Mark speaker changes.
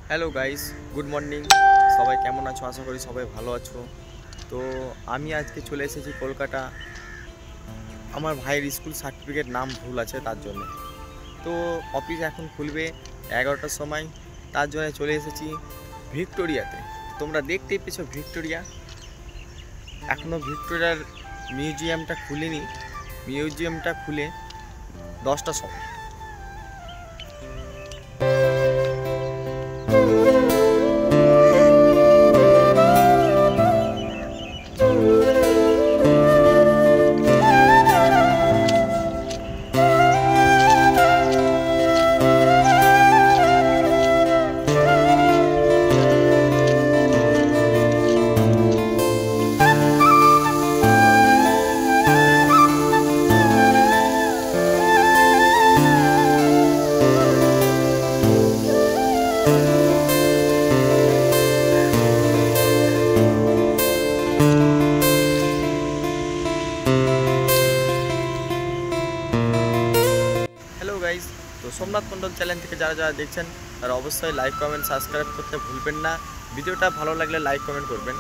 Speaker 1: Hello guys, good morning. সবাই কেমন আছো? আশা করি সবাই ভালো আছো। তো আমি আজকে চলে এসেছি কলকাতা। আমার ভাইয়ের স্কুল সার্টিফিকেট নাম ভুল আছে তার জন্য। তো অফিস এখন খুলবে 11টার সময়, তার জন্য চলে এসেছি ভিক্টোরিয়াতে। তোমরা দেখতেই পেয়েছো ভিক্টোরিয়া। এখনও ভিক্টোরিয়ার মিউজিয়ামটা খুলেনি। মিউজিয়ামটা খুলে 10টার সময়। হ্যালো গাইস, তো সোমনাথ মণ্ডল চ্যানেল থেকে যারা যারা দেখছেন তারা অবশ্যই লাইক কমেন্ট সাবস্ক্রাইব করতে ভুলবেন না। ভিডিওটা ভালো লাগলে লাইক কমেন্ট করবেন।